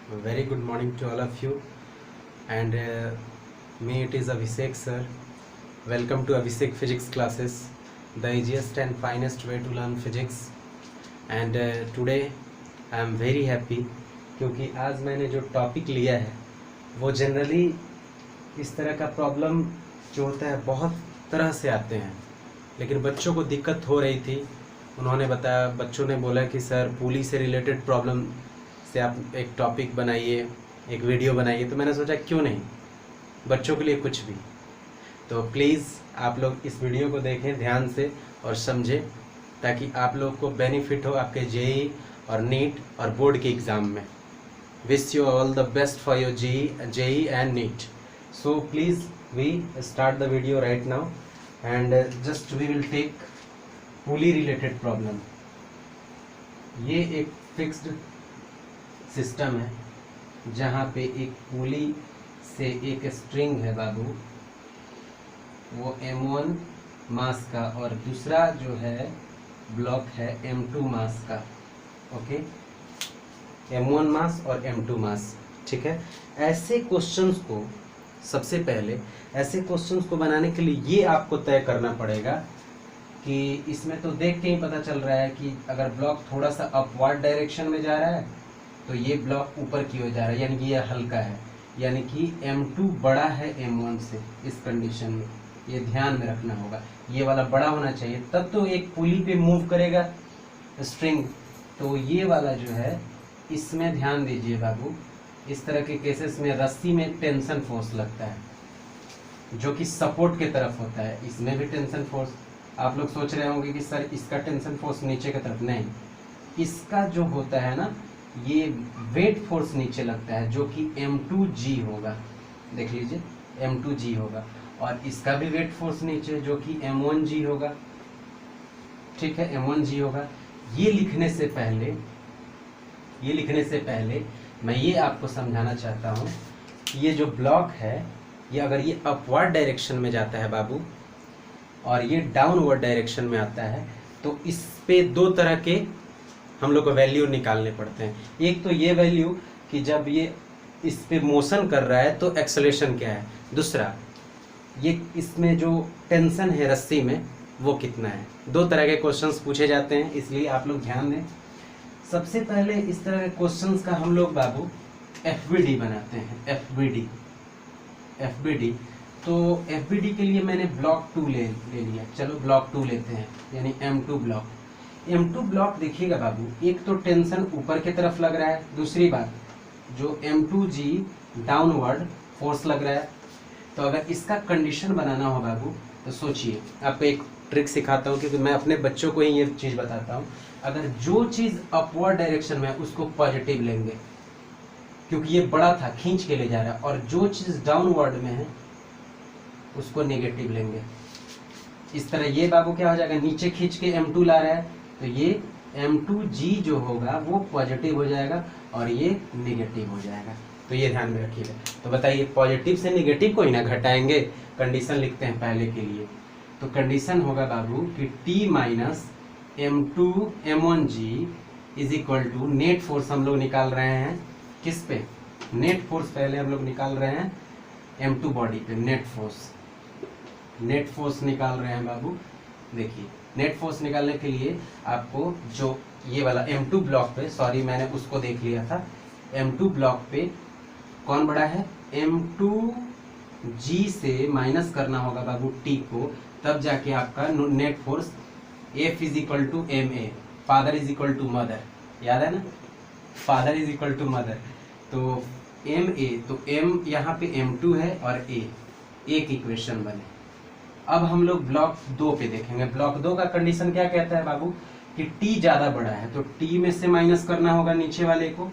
Very good morning to all of you, and me it is Abhishek sir. Welcome to Abhishek Physics classes, the easiest and finest way to learn physics. And today I am very happy क्योंकि आज मैंने जो topic लिया है वो generally इस तरह का प्रॉब्लम जो होता है बहुत तरह से आते हैं, लेकिन बच्चों को दिक्कत हो रही थी। उन्होंने बताया, बच्चों ने बोला कि सर पुली से रिलेटेड प्रॉब्लम से आप एक टॉपिक बनाइए, एक वीडियो बनाइए। तो मैंने सोचा क्यों नहीं, बच्चों के लिए कुछ भी। तो प्लीज़ आप लोग इस वीडियो को देखें ध्यान से और समझें, ताकि आप लोग को बेनिफिट हो आपके जेई और नीट और बोर्ड के एग्ज़ाम में। Wish you all the best for your JEE and NEET. So please we start the video right now and just we will take pulley related problem. ये एक fixed system है जहाँ पे एक पुली से एक स्ट्रिंग है बाबू, वो M1 मास का, और दूसरा जो है ब्लॉक है M2 मास का। ओके, M1 मास और M2 मास, ठीक है। ऐसे क्वेश्चंस को सबसे पहले ऐसे क्वेश्चंस को बनाने के लिए ये आपको तय करना पड़ेगा कि इसमें तो देख के ही पता चल रहा है कि अगर ब्लॉक थोड़ा सा अपवर्ड डायरेक्शन में जा रहा है तो ये ब्लॉक ऊपर की ओर जा रहा है, यानी कि ये हल्का है, यानी कि M2 बड़ा है M1 से। इस कंडीशन में ये ध्यान में रखना होगा, ये वाला बड़ा होना चाहिए, तब तो एक पुली पे मूव करेगा स्ट्रिंग। तो ये वाला जो है इसमें ध्यान दीजिए बाबू, इस तरह के केसेस में रस्सी में टेंशन फोर्स लगता है जो कि सपोर्ट के तरफ होता है। इसमें भी टेंशन फोर्स, आप लोग सोच रहे होंगे कि सर इसका टेंशन फोर्स नीचे की तरफ, नहीं, इसका जो होता है ना, ये वेट फोर्स नीचे लगता है जो कि M2G होगा। देख लीजिए M2G होगा, और इसका भी वेट फोर्स नीचे जो कि M1G होगा, ठीक है, M1G होगा। ये लिखने से पहले मैं ये आपको समझाना चाहता हूँ कि ये जो ब्लॉक है, ये अगर ये अपवर्ड डायरेक्शन में जाता है बाबू और ये डाउनवर्ड डायरेक्शन में आता है, तो इस पे दो तरह के हम लोग को वैल्यू निकालने पड़ते हैं। एक तो ये वैल्यू कि जब ये इस पे मोशन कर रहा है तो एक्सेलरेशन क्या है, दूसरा ये इसमें जो टेंशन है रस्सी में वो कितना है। दो तरह के क्वेश्चंस पूछे जाते हैं, इसलिए आप लोग ध्यान दें। सबसे पहले इस तरह के क्वेश्चंस का हम लोग बाबू FBD बनाते हैं। FBD तो FBD के लिए मैंने ब्लॉक 2 ले लिया। चलो ब्लॉक 2 लेते हैं, यानी M2 ब्लॉक। M2 ब्लॉक देखिएगा बाबू, एक तो टेंशन ऊपर की तरफ लग रहा है, दूसरी बात जो M2G डाउनवर्ड फोर्स लग रहा है। तो अगर इसका कंडीशन बनाना हो बाबू, तो सोचिए, आपको एक ट्रिक सिखाता हूँ, क्योंकि मैं अपने बच्चों को ही ये चीज़ बताता हूँ। अगर जो चीज़ अपवर्ड डायरेक्शन में है उसको पॉजिटिव लेंगे, क्योंकि ये बड़ा था खींच के ले जा रहा है, और जो चीज़ डाउनवर्ड में है उसको नेगेटिव लेंगे। इस तरह ये बाबू क्या हो जाएगा, नीचे खींच के M2 ला रहा है, तो ये M2G जो होगा वो पॉजिटिव हो जाएगा और ये नेगेटिव हो जाएगा। तो ये ध्यान में रखिएगा। तो बताइए, पॉजिटिव से नेगेटिव को ही ना घटाएंगे। कंडीशन लिखते हैं पहले के लिए। तो कंडीशन होगा बाबू कि T minus M2 M1G is equal to net force हम लोग निकाल रहे हैं किस पे, नेट फोर्स पहले हम लोग निकाल रहे हैं M2 बॉडी पे। नेट फोर्स निकाल रहे हैं बाबू। देखिए, नेट फोर्स निकालने के लिए आपको जो ये वाला M2 ब्लॉक पे, सॉरी मैंने उसको देख लिया था, M2 ब्लॉक पे कौन बड़ा है, M2G से माइनस करना होगा बाबू T को, तब जाके आपका net force F is equal to MA, father is equal to mother, याद है ना, father is equal to mother. तो MA, तो M यहाँ पे M2 है और A, एक इक्वेशन बने। अब हम लोग ब्लॉक 2 पे देखेंगे। ब्लॉक 2 का कंडीशन क्या कहता है बाबू कि T ज़्यादा बड़ा है, तो T में से माइनस करना होगा नीचे वाले को।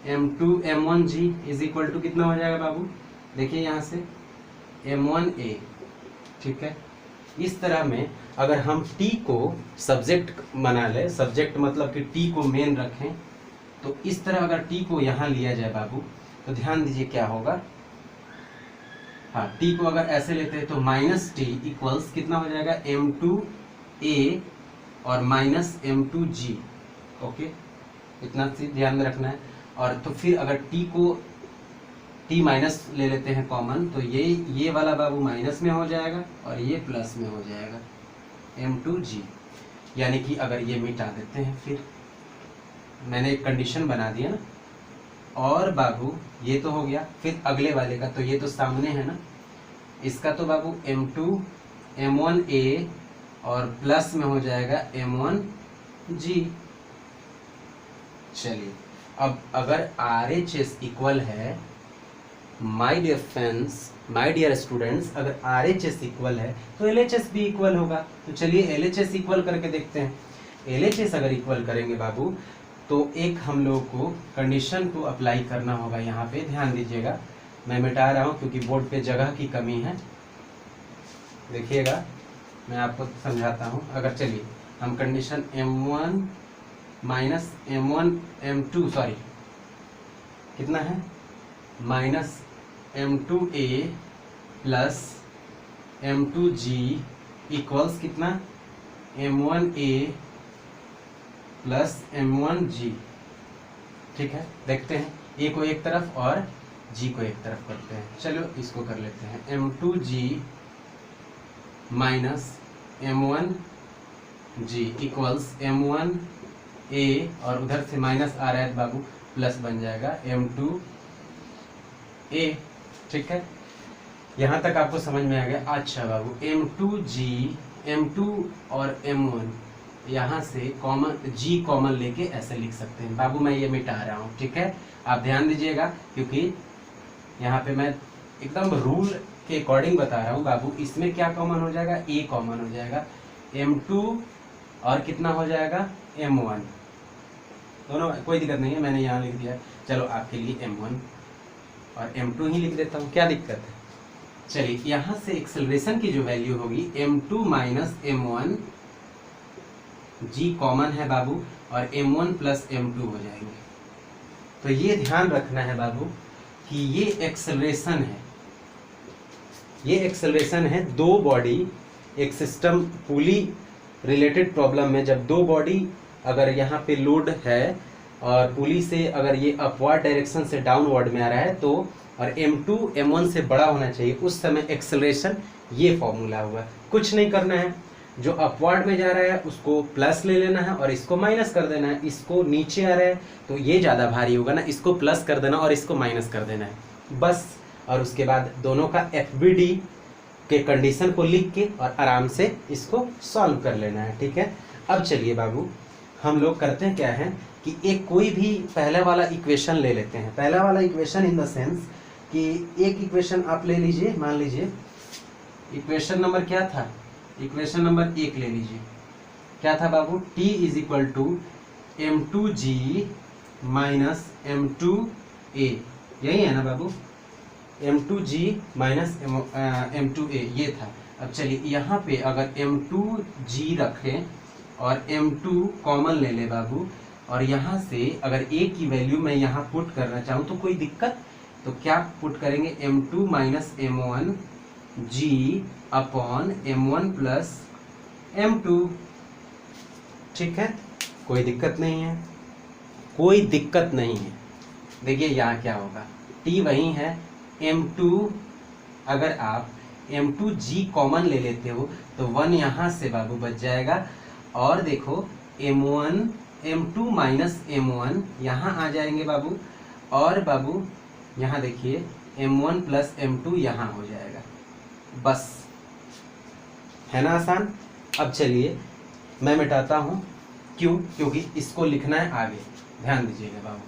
M2 M1G is equal to कितना हो जाएगा बाबू, देखिए यहाँ से M1A, ठीक है। इस तरह में अगर हम T को सब्जेक्ट बना ले, सब्जेक्ट मतलब कि T को मेन रखें, तो इस तरह अगर T को यहाँ लिया जाए बाबू, तो ध्यान दीजिए क्या होगा। हाँ, T को अगर ऐसे लेते हैं तो माइनस T इक्वल्स कितना हो जाएगा, M2A और माइनस M2G। ओके, इतना ध्यान में रखना है। और तो फिर अगर टी को टी माइनस ले लेते हैं कॉमन, तो ये वाला बाबू माइनस में हो जाएगा और ये प्लस में हो जाएगा m2g। यानी कि अगर ये मिटा देते हैं, फिर मैंने एक कंडीशन बना दिया ना, और बाबू ये तो हो गया। फिर अगले वाले का, तो ये तो सामने है ना, इसका तो बाबू m2 m1a और प्लस में हो जाएगा m1g। चलिए, अब अगर RHS इक्वल है, my dear friends, my dear students, अगर RHS इक्वल है तो LHS भी इक्वल होगा। तो चलिए LHS इक्वल करके देखते हैं। LHS अगर इक्वल करेंगे बाबू, तो एक हम लोग को कंडीशन को अप्लाई करना होगा। यहाँ पे ध्यान दीजिएगा, मैं मिटा रहा हूँ क्योंकि बोर्ड पे जगह की कमी है। देखिएगा, मैं आपको समझाता हूँ। अगर चलिए हम condition m1 minus m1 m2 sorry कितना है minus m2a plus m2g equals कितना m1a प्लस m1g। ठीक है, देखते हैं, a को एक तरफ और g को एक तरफ करते हैं। चलो इसको कर लेते हैं, m2g minus m1g equals m1a और उधर से माइनस आ रहा है बाबू, प्लस बन जाएगा m2a। ठीक है, यहाँ तक आपको समझ में आ गया। अच्छा बाबू, m2g m2 और m1 यहाँ से कॉमन g कॉमन लेके ऐसे लिख सकते हैं बाबू। मैं ये मिटा रहा हूँ, ठीक है, आप ध्यान दीजिएगा क्योंकि यहाँ पे मैं एकदम रूल के अकॉर्डिंग बता रहा हूँ बाबू। इसमें क्या कॉमन हो जाएगा, a कॉमन हो जाएगा, m2 और कितना हो जाएगा m1, दोनों कोई दिक्कत नहीं है, मैंने यहाँ लिख दिया। चलो आपके लिए m1 और m2 ही लिख देता हूँ, क्या दिक्कत है। चलिए, यहाँ से एक्सेलरेशन की जो वैल्यू होगी m2 minus m1, g common है बाबू, और m1 प्लस m2 हो जाएंगे। तो ये ध्यान रखना है बाबू कि ये एक्सेलरेशन है, ये एक्सेलरेशन है दो बॉडी, एक सिस्टम पुली रिलेटेड प्रॉब्लम में जब दो बॉडी अगर यहाँ पे लोड है और पुली से अगर ये अपवर्ड डायरेक्शन से डाउनवर्ड में आ रहा है, तो और m2 m1 से बड़ा होना चाहिए, उस समय एक्सेलरेशन ये फॉर्मूला हुआ। कुछ नहीं करना है, जो अपवर्ड में जा रहा है उसको प्लस ले लेना है और इसको माइनस कर देना है। इसको नीचे आ रहा है तो ये ज़्यादा भारी होगा ना, इसको प्लस कर देना और इसको माइनस कर देना है बस। और उसके बाद दोनों का FBD के कंडीशन को लिख के और आराम से इसको सॉल्व कर लेना है। ठीक है, अब चलिए बाबू, हम लोग करते हैं क्या है कि एक कोई भी पहले वाला इक्वेशन ले लेते हैं। पहला वाला इक्वेशन इन द सेंस कि एक इक्वेशन आप ले लीजिए, मान लीजिए इक्वेशन नंबर क्या था, इक्वेशन नंबर 1 ले लीजिए। क्या था बाबू, t is equal to m2g minus m2a, यही है ना बाबू, m2g माइनस m2a ये था। अब चलिए यहाँ पे अगर m2g रखें और m2 कॉमन ले ले बाबू, और यहाँ से अगर a की वैल्यू मैं यहाँ पुट करना चाहूँ तो कोई दिक्कत, तो क्या पुट करेंगे, m2 minus m1 g upon m1 plus m2। ठीक है, कोई दिक्कत नहीं है, कोई दिक्कत नहीं है। देखिए यहाँ क्या होगा, t वही है, m2 अगर आप m2g कॉमन ले लेते हो तो 1 यहाँ से बाबू बच जाएगा, और देखो m2 माइनस m1 यहाँ आ जाएंगे बाबू, और बाबू यहाँ देखिए m1 प्लस m2 यहाँ हो जाएगा, बस, है ना आसान। अब चलिए मैं मिटाता हूँ, क्यों, क्योंकि इसको लिखना है आगे। ध्यान दीजिएगा बाबू,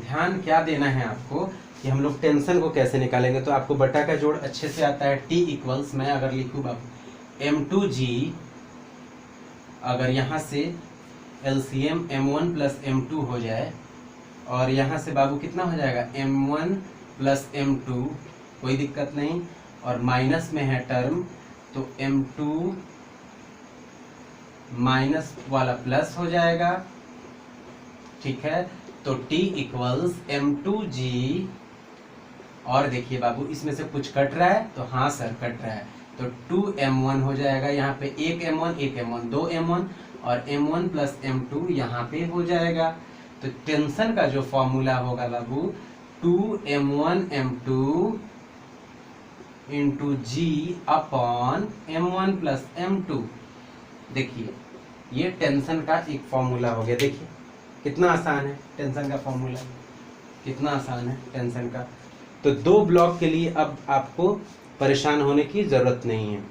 ध्यान क्या देना है आपको कि हम लोग टेंशन को कैसे निकालेंगे। तो आपको बटा का जोड़ अच्छे से आता है, t इक्वल्स, मैं अगर लिखूँ बाबू m2g, अगर यहाँ से LCM m1 प्लस m2 हो जाए, और यहाँ से बाबू कितना हो जाएगा m1 प्लस m2, कोई दिक्कत नहीं, और माइनस में है टर्म तो m2 माइनस वाला प्लस हो जाएगा। ठीक है, तो t इक्वल्स m2g, और देखिए बाबू इसमें से कुछ कट रहा है, तो हाँ सर कट रहा है, तो 2m1 हो जाएगा, यहाँ पे एक m1 2m1, और m1 प्लस m2 यहाँ पे हो जाएगा। तो टेंशन का जो फॉर्मूला होगा बाबू 2m1m2 into g upon m1 plus m2। देखिए ये टेंशन का एक फॉर्मूला हो गया। देखिए कितना आसान है टेंशन का फॉर्मूला, कितना आसान है टेंशन का। तो दो ब्लॉक के लिए अब आपको परेशान होने की ज़रूरत नहीं है।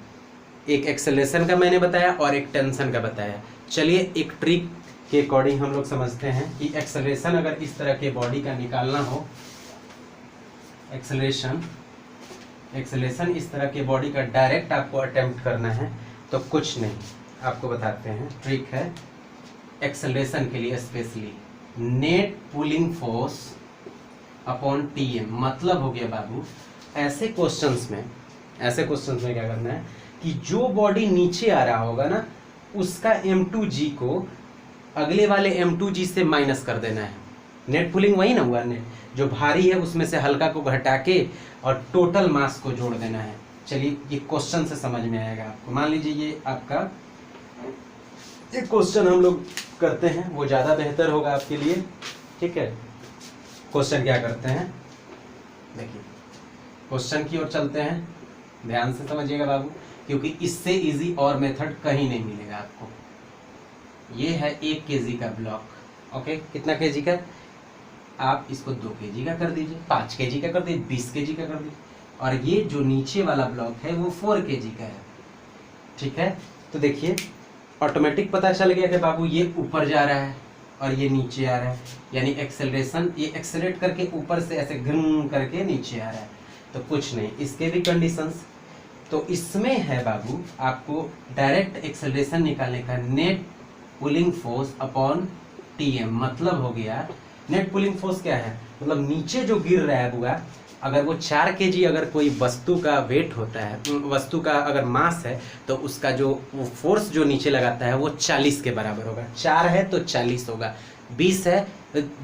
एक एक्सेलरेशन का मैंने बताया और एक टेंशन का बताया। चलिए एक ट्रिक के अकॉर्डिंग हम लोग समझते हैं कि एक्सेलरेशन अगर इस तरह के बॉडी का निकालना हो, एक्सेलरेशन इस तरह के बॉडी का डायरेक्ट आपको अटेम्प्ट करना है तो कुछ नहीं, आपको बताते हैं ट्रिक है एक्सेलरेशन के लिए specially. Net pulling force upon TM, मतलब हो गया बाबू ऐसे क्वेश्चंस में क्या करना है कि जो बॉडी नीचे आ रहा होगा ना उसका m2g को अगले वाले m2g से माइनस कर देना है। नेट पुलिंग वही ना हुआ, नेट जो भारी है उसमें से हल्का को घटा के और टोटल मास को जोड़ देना है। चलिए ये क्वेश्चन से समझ में आएगा आपको। मान लीजिए ये आपका एक क्वेश्चन हम लोग करते हैं, वो ज़्यादा बेहतर होगा आपके लिए। ठीक है, क्वेश्चन क्या करते हैं, देखिए क्वेश्चन की ओर चलते हैं, ध्यान से समझिएगा बाबू, क्योंकि इससे इजी और मेथड कहीं नहीं मिलेगा आपको। ये है 1 kg का ब्लॉक। ओके, कितना kg का? आप इसको 2 kg का कर दीजिए, 5 kg का कर दीजिए, 20 kg का कर दीजिए। और ये जो नीचे वाला ब्लॉक है वो 4 kg का है। ठीक है, तो देखिए ऑटोमेटिक पता चल गया कि बाबू ये ऊपर जा रहा है और ये नीचे आ रहा है, यानी एक्सेलरेशन ये एक्सेलरेट करके ऊपर से ऐसे घन करके नीचे आ रहा है। तो कुछ नहीं, इसके भी कंडीशंस। तो इसमें है बाबू आपको डायरेक्ट एक्सेलरेशन निकालने का net pulling force upon TM, मतलब हो गया नेट पुलिंग फोर्स क्या है, मतलब नीचे जो गिर रहा है बुआ, अगर वो 4 kg अगर कोई वस्तु का वेट होता है, वस्तु का अगर मास है, तो उसका जो वो फोर्स जो नीचे लगाता है वो 40 के बराबर होगा। 4 है तो 40 होगा, 20 है,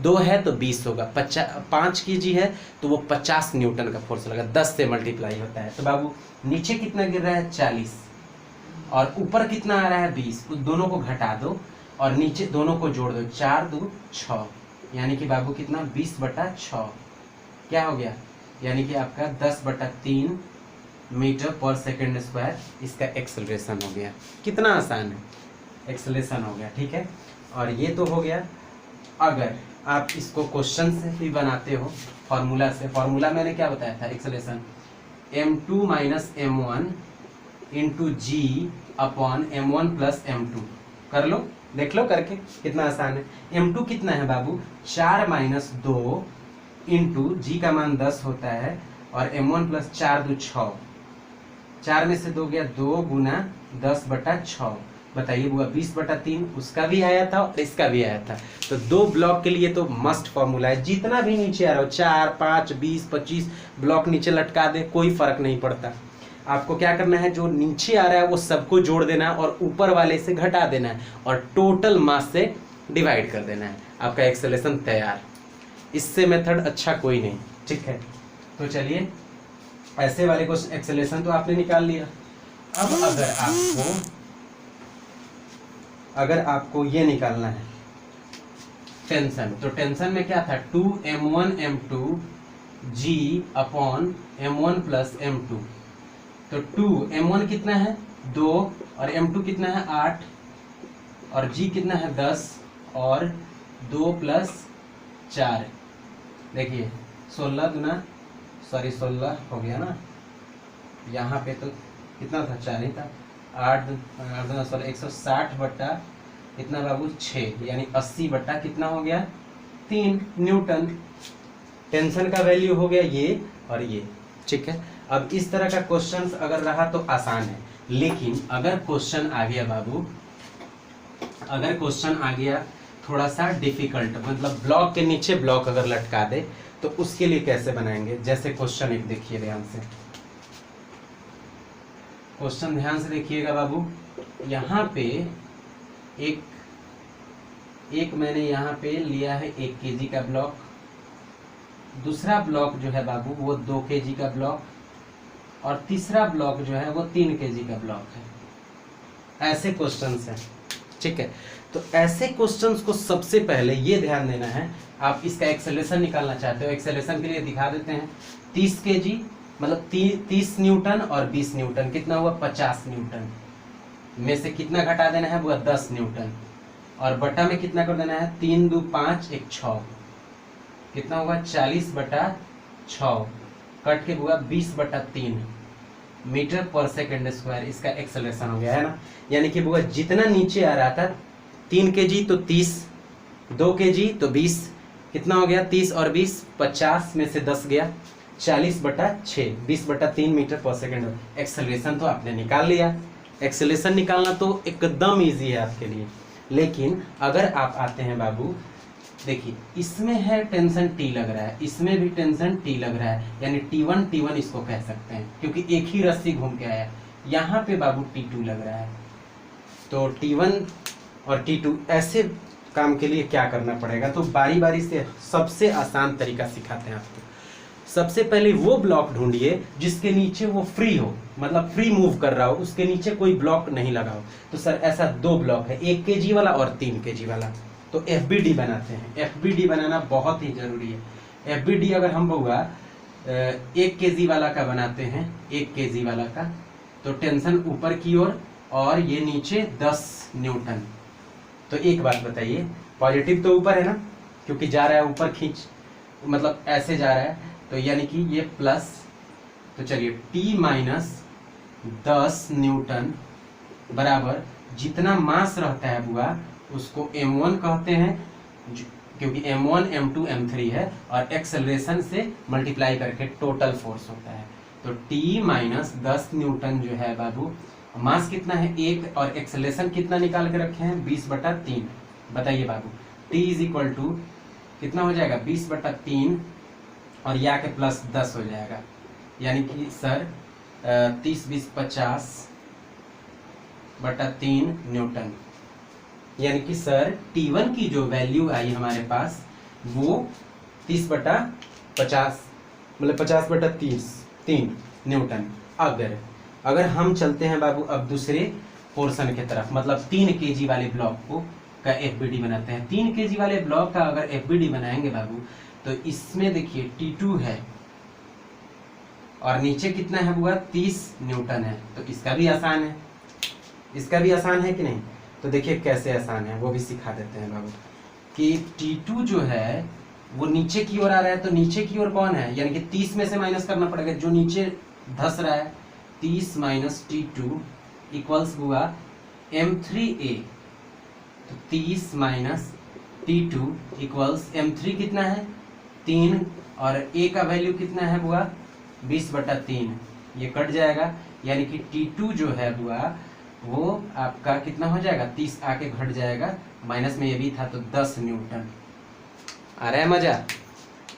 2 है तो 20 होगा, 5 kg है तो वो 50 न्यूटन का फोर्स लगा, 10 से मल्टीप्लाई होता है। तो बाबू नीचे कितना गिर रहा है 40 और ऊपर कितना आ रहा है 20, उस दोनों को घटा दो और नीचे दोनों को जोड़ दो, 4 2 6, यानी कि बाबू कितना 20/6 क्या हो गया, यानी कि आपका 10/3 मीटर पर सेकेंड स्क्वायर इसका एक्सेलरेशन हो गया। कितना आसान है, एक्सेलरेशन हो गया। ठीक है, और ये तो हो गया। अगर आप इसको क्वेश्चन से भी बनाते हो फॉर्मूला से, फॉर्मूला मैंने क्या बताया था, acceleration m2 minus m1 into g upon m1 plus m2। कर लो, देख लो करके कितना आसान है। m2 कितना है बाबू, 4 माइनस 2 इंटू जी का मान 10 होता है और m1 प्लस 4 2 6, 4 में से 2 गया, 2 गुना 10/6। बताइए बुआ 20/3 उसका भी आया था और इसका भी आया था। तो दो ब्लॉक के लिए तो मस्ट फॉर्मूला है। जितना भी नीचे आ रहा हो 4 5 20 25 ब्लॉक नीचे लटका दे, कोई फर्क नहीं पड़ता। आपको क्या करना है, जो नीचे आ रहा है वो सबको जोड़ देना है और ऊपर वाले से घटा देना है और टोटल मास से डिवाइड कर देना है, आपका एक्सेलरेशन तैयार। इससे मेथड अच्छा कोई नहीं। ठीक है, तो चलिए ऐसे वाले को एक्सेलरेशन तो आपने निकाल लिया। अब अगर आपको ये निकालना है टेंशन, तो टेंशन में क्या था 2m1m2 g upon m1 plus m2। तो 2m1 कितना है 2 और m2 कितना है 8 और g कितना है 10 और 2 प्लस 4, देखिए 16 हो गया ना, यहाँ पे तो कितना था 4 ही था, 8 16 160 बट्टा कितना बाबू 6, यानी 80 बट्टा कितना हो गया 3 न्यूटन। टेंशन का वैल्यू हो गया ये और ये। ठीक है, अब इस तरह का क्वेश्चन अगर रहा तो आसान है, लेकिन अगर क्वेश्चन आ गया बाबू, अगर क्वेश्चन आ गया थोड़ा सा डिफिकल्ट, मतलब ब्लॉक के नीचे ब्लॉक अगर लटका दे, तो उसके लिए कैसे बनाएंगे। जैसे क्वेश्चन एक देखिए ध्यान से, क्वेश्चन ध्यान से देखिएगा बाबू। यहाँ पे एक मैंने यहाँ पे लिया है 1 kg का ब्लॉक, दूसरा ब्लॉक जो है बाबू वो 2 kg का ब्लॉक और तीसरा ब्लॉक जो है वो 3 kg का ब्लॉक है। ऐसे क्वेश्चन हैं। ठीक है, तो ऐसे क्वेश्चंस को सबसे पहले ये ध्यान देना है, आप इसका एक्सेलरेशन निकालना चाहते हो, एक्सेलरेशन के लिए दिखा देते हैं। 30 kg मतलब 30 न्यूटन और 20 न्यूटन कितना हुआ 50 न्यूटन में से कितना घटा देना है वो 10 न्यूटन, और बटा में कितना कर देना है 3 2 5 1 6, कितना होगा 40/6, कट के हुआ 20/3 मीटर पर सेकेंड स्क्वायर। इसका एक्सेलरेशन हो गया है ना, यानी कि बुआ जितना नीचे आ रहा था 3 kg तो 30, 2 kg तो 20, कितना हो गया 30 और 20 50 में से 10 गया 40/6, 20/3 मीटर पर सेकेंड। एक्सेलरेशन तो आपने निकाल लिया। एक्सेलरेशन निकालना तो एकदम इजी है आपके लिए, लेकिन अगर आप आते हैं बाबू, देखिए इसमें है टेंशन T लग रहा है, इसमें भी टेंशन T लग रहा है, यानी T1 इसको कह सकते हैं क्योंकि एक ही रस्सी घूम के आया। यहाँ पे बाबू T2 लग रहा है, तो T1 और T2 ऐसे काम के लिए क्या करना पड़ेगा, तो बारी बारी से सबसे आसान तरीका सिखाते हैं आपको। सबसे पहले वो ब्लॉक ढूंढिए जिसके नीचे वो फ्री हो, मतलब फ्री मूव कर रहा हो, उसके नीचे कोई ब्लॉक नहीं लगा हो। तो सर ऐसा 2 ब्लॉक है, 1 kg वाला और 3 kg वाला, तो FBD बनाते हैं। FBD बनाना बहुत ही जरूरी है। FBD अगर हम होगा 1 kg वाला का बनाते हैं, 1 kg वाला का, तो टेंशन ऊपर की ओर और ये नीचे 10 न्यूटन। तो एक बात बताइए, पॉजिटिव तो ऊपर है ना, क्योंकि जा रहा है ऊपर खींच, मतलब ऐसे जा रहा है, तो यानी कि ये प्लस, तो चलिए T-10 न्यूटन बराबर जितना मास रहता है बुआ उसको M1 कहते हैं, क्योंकि M1 M2 M3 है, और एक्सेलरेशन से मल्टीप्लाई करके टोटल फोर्स होता है। तो T-10 न्यूटन जो है बाबू, मास कितना है 1, और एक्सेलरेशन कितना निकाल के रखे हैं 20/3। बताइए बाबू, T इज इक्वल टू कितना हो जाएगा 20/3, और या के प्लस 10 हो जाएगा, यानी कि सर 30 20 50/3 न्यूटन। यानी कि सर T1 की जो वैल्यू आई हमारे पास वो 30/50 मतलब 50/3 न्यूटन। अगर हम चलते हैं बाबू अब दूसरे पोर्शन की तरफ, मतलब 3 kg वाले ब्लॉक को का FBD बनाते हैं। 3 kg वाले ब्लॉक का अगर FBD बनाएंगे बाबू, तो इसमें देखिए T2 है और नीचे कितना है बुआ 30 न्यूटन है, तो इसका भी आसान है, इसका भी आसान है कि नहीं। तो देखिए कैसे आसान है वो भी सिखा देते हैं बाबू, कि T2 जो है वो नीचे की ओर आ रहा है, तो नीचे की ओर कौन है, यानी कि 30 में से माइनस करना पड़ेगा, जो नीचे धस रहा है 30 - T2 इक्वल्स हुआ M3A। तो 30 - T2 इक्वल्स M3 कितना है 3, और A का वैल्यू कितना है बुआ 20/3, ये कट जाएगा, यानी कि T2 जो है बुआ वो आपका कितना हो जाएगा 30 आके घट जाएगा, माइनस में ये भी था, तो 10 न्यूटन। आ रहा है मजा,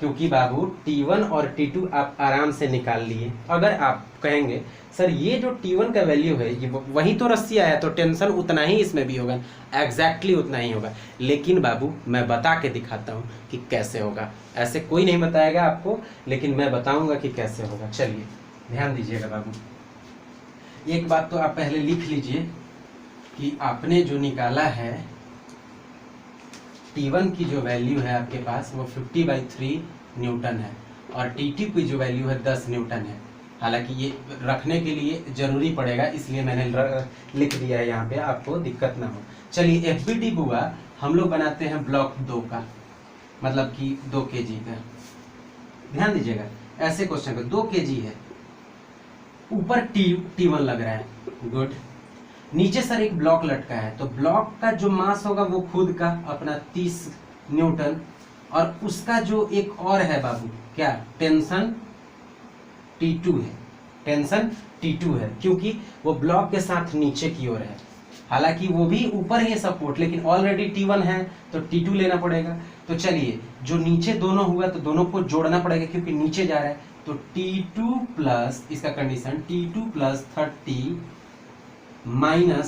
क्योंकि बाबू T1 और T2 आप आराम से निकाल लिए। अगर आप कहेंगे सर ये जो T1 का वैल्यू है ये वही तो रस्सी आया, तो टेंशन उतना ही इसमें भी होगा, एग्जैक्टली उतना ही होगा, लेकिन बाबू मैं बता के दिखाता हूँ कि कैसे होगा। ऐसे कोई नहीं बताएगा आपको, लेकिन मैं बताऊंगा कि कैसे होगा। चलिए ध्यान दीजिएगा बाबू, एक बात तो आप पहले लिख लीजिए कि आपने जो निकाला है T1 की जो वैल्यू है आपके पास वो 50/3 न्यूटन है, और T2 की जो वैल्यू है 10 न्यूटन है। हालांकि ये रखने के लिए जरूरी पड़ेगा, इसलिए मैंने लिख दिया है यहाँ पे, आपको दिक्कत ना हो। चलिए FBD बुआ हम लोग बनाते हैं ब्लॉक 2 का, मतलब कि 2 kg का। ध्यान दीजिएगा, ऐसे क्वेश्चन का 2 kg है, ऊपर T1 लग रहा है, गुड। नीचे सर एक ब्लॉक लटका है, तो ब्लॉक का जो मास होगा वो खुद का अपना 30 न्यूटन, और उसका जो एक और है बाबू क्या टेंशन T2 है, टेंशन T2 है, क्योंकि वो ब्लॉक के साथ नीचे की ओर है। हालांकि वो भी ऊपर ही सपोर्ट, लेकिन ऑलरेडी T1 है तो T2 लेना पड़ेगा। तो चलिए जो नीचे दोनों हुआ तो दोनों को जोड़ना पड़ेगा, क्योंकि नीचे जा रहा है, तो T2 प्लस इसका condition T2 + 30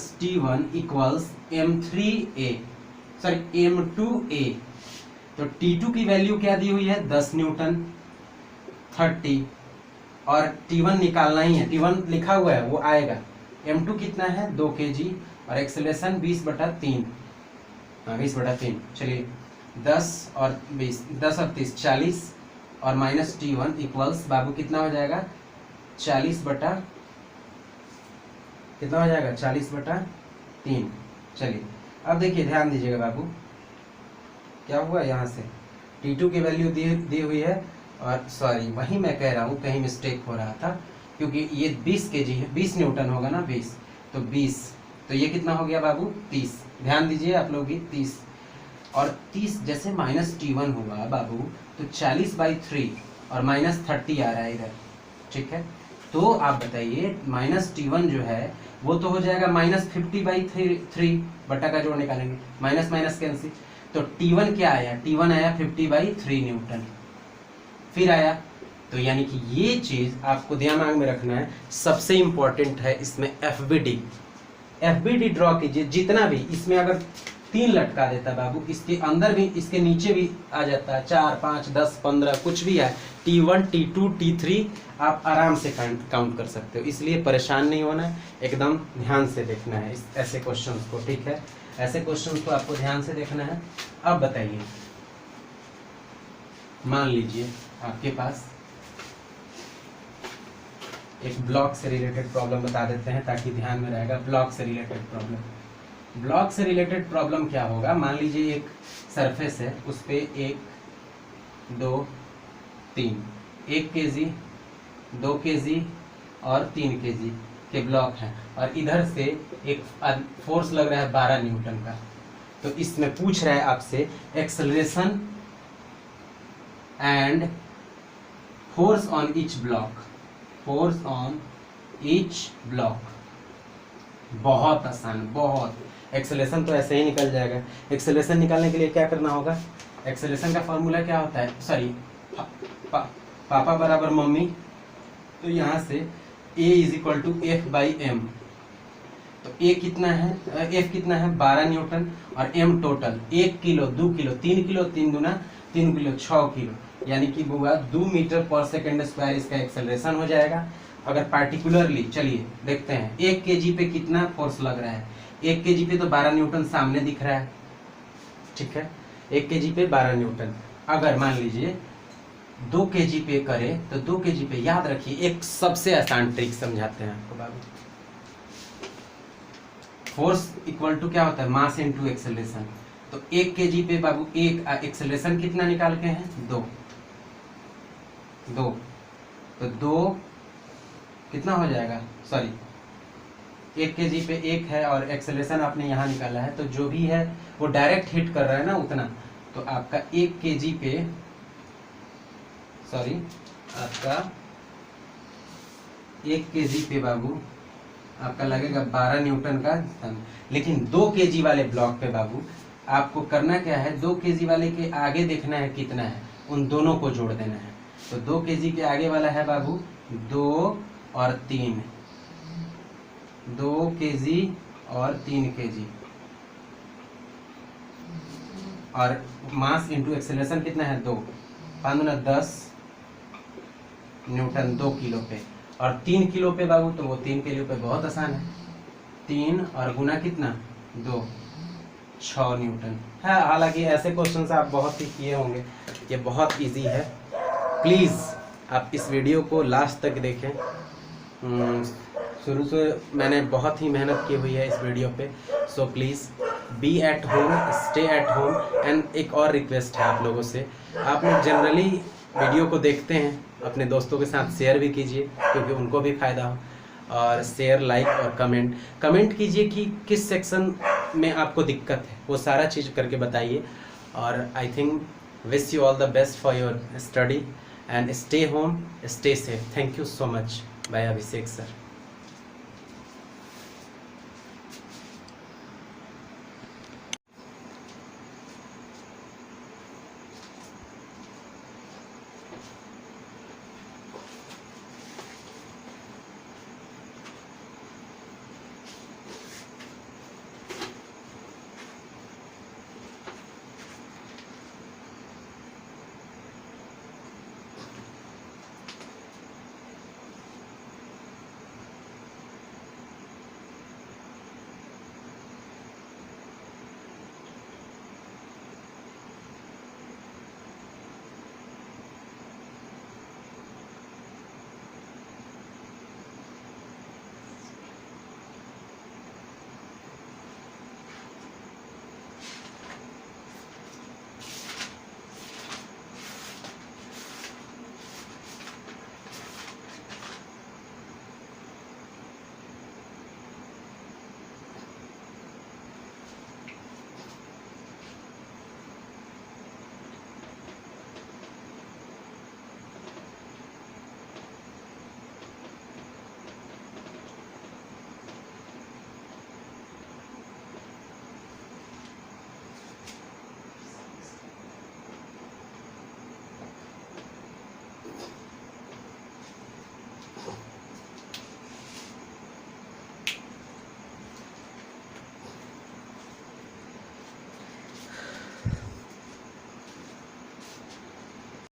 - T1 equals M3A, sorry M2A। तो T2 की वैल्यू क्या दी हुई है 10 न्यूटन, 30, और T1 निकालना ही है, T1 लिखा हुआ है वो आएगा। M2 कितना है 2 kg, और एक्सेलरेशन 20/3, हाँ 20/3। चलिए 10 और 20, 10 और 30 40 और माइनस T1 इक्वल्स बाबू कितना हो जाएगा 40/, कितना हो जाएगा 40/3। चलिए अब देखिए ध्यान दीजिएगा बाबू, क्या हुआ यहाँ से T2 की वैल्यू दी हुई है, और सॉरी वही मैं कह रहा हूँ, कहीं मिस्टेक हो रहा था, क्योंकि ये 20 kg है, 20 न्यूटन होगा ना, 20 तो 20, तो ये कितना हो गया बाबू 30। ध्यान दीजिए आप लोग भी 30 और 30 जैसे माइनस T1 हुआ बाबू तो 40/3 और माइनस 30 आ रहा है इधर, ठीक है। तो आप बताइए माइनस T1 जो है वो तो हो जाएगा माइनस 50/3, बटा का जोड़ निकालेंगे, माइनस माइनस कैंसिल, तो T1 क्या आया, T1 आया 50/3 न्यूटन। फिर आया, तो यानी कि ये चीज आपको दिमाग में रखना है, सबसे इंपॉर्टेंट है इसमें FBD ड्रॉ कीजिए। जितना भी इसमें अगर 3 लटका देता बाबू, इसके अंदर भी इसके नीचे भी आ जाता है, 4 5 10 15 कुछ भी है, T1 T2 T3 आप आराम से काउंट कर सकते हो, इसलिए परेशान नहीं होना है, एकदम ध्यान से देखना है ऐसे क्वेश्चंस को, ठीक है। ऐसे क्वेश्चंस को आपको ध्यान से देखना है। अब बताइए, मान लीजिए आपके पास एक ब्लॉक से रिलेटेड प्रॉब्लम बता देते हैं ताकि ध्यान में रहेगा। ब्लॉक से रिलेटेड प्रॉब्लम, ब्लॉक से रिलेटेड प्रॉब्लम क्या होगा, मान लीजिए एक सरफेस है, उस पे 1 2 3 1 kg 2 kg और 3 kg के ब्लॉक हैं, और इधर से एक फोर्स लग रहा है 12 न्यूटन का। तो इसमें पूछ रहा है आपसे acceleration and force on each block, force on each block. बहुत आसान, बहुत। एक्सेलरेशन तो ऐसे ही निकल जाएगा। एक्सेलरेशन निकालने के लिए क्या करना होगा, एक्सेलरेशन का फॉर्मूला क्या होता है, सॉरी पापा बराबर मम्मी, तो यहाँ से A = F/m। तो A कितना है, F कितना है 12 न्यूटन, और M total 1 kilo 2 kilo 3 kilo 3 दूना 3 किलो 6 किलो, यानी कि होगा 2 मीटर/सेकंड² इसका एक्सेलरेशन हो जाएगा। अगर पार्टिकुलरली चलिए देखते हैं 1 kg पे कितना फोर्स लग रहा है, 1 kg पे तो 12 न्यूटन सामने दिख रहा है, ठीक है। 1 kg पे 12 न्यूटन, अगर मान लीजिए 2 kg पे करें तो 2 kg पे याद रखिए एक सबसे आसान ट्रिक समझाते हैं आपको बाबू। फोर्स इक्वल टू क्या होता है, मास इनटू एक्सेलरेशन। तो 1 kg पे बाबू एक एक्सेलरेशन कितना निकाल के हैं 2, तो 2 कितना हो जाएगा, सॉरी 1 kg पे 1 है और एक्सेलरेशन आपने यहाँ निकाला है, तो जो भी है वो डायरेक्ट हिट कर रहा है ना उतना, तो आपका 1 kg पे, सॉरी आपका 1 kg पे बाबू आपका लगेगा 12 न्यूटन का। लेकिन 2 kg वाले ब्लॉक पे बाबू आपको करना क्या है, 2 kg वाले के आगे देखना है कितना है, उन दोनों को जोड़ देना है। तो 2 kg के आगे वाला है बाबू 2 और 3, 2 kg और 3 kg, और मास इंटू एक्सेलरेशन कितना है 2, 5 × 10 न्यूटन 2 किलो पे, और 3 किलो पे बाबू तो वो 3 किलो पे बहुत आसान है, 3 और गुना कितना 2, 6 न्यूटन है। हालांकि ऐसे क्वेश्चंस आप बहुत ही किए होंगे, ये बहुत इजी है। प्लीज़ आप इस वीडियो को लास्ट तक देखें, शुरू से मैंने बहुत ही मेहनत की हुई है इस वीडियो पे, so please be at home, stay at home. And एक और रिक्वेस्ट है आप लोगों से, आप लोग जनरली वीडियो को देखते हैं, अपने दोस्तों के साथ शेयर भी कीजिए क्योंकि उनको भी फ़ायदा हो, और शेयर, लाइक और कमेंट कीजिए कि किस सेक्शन में आपको दिक्कत है, वो सारा चीज़ करके बताइए। और I think wish you all the best for your study and stay home, stay safe. Thank you so much. Bye Abhishek sir.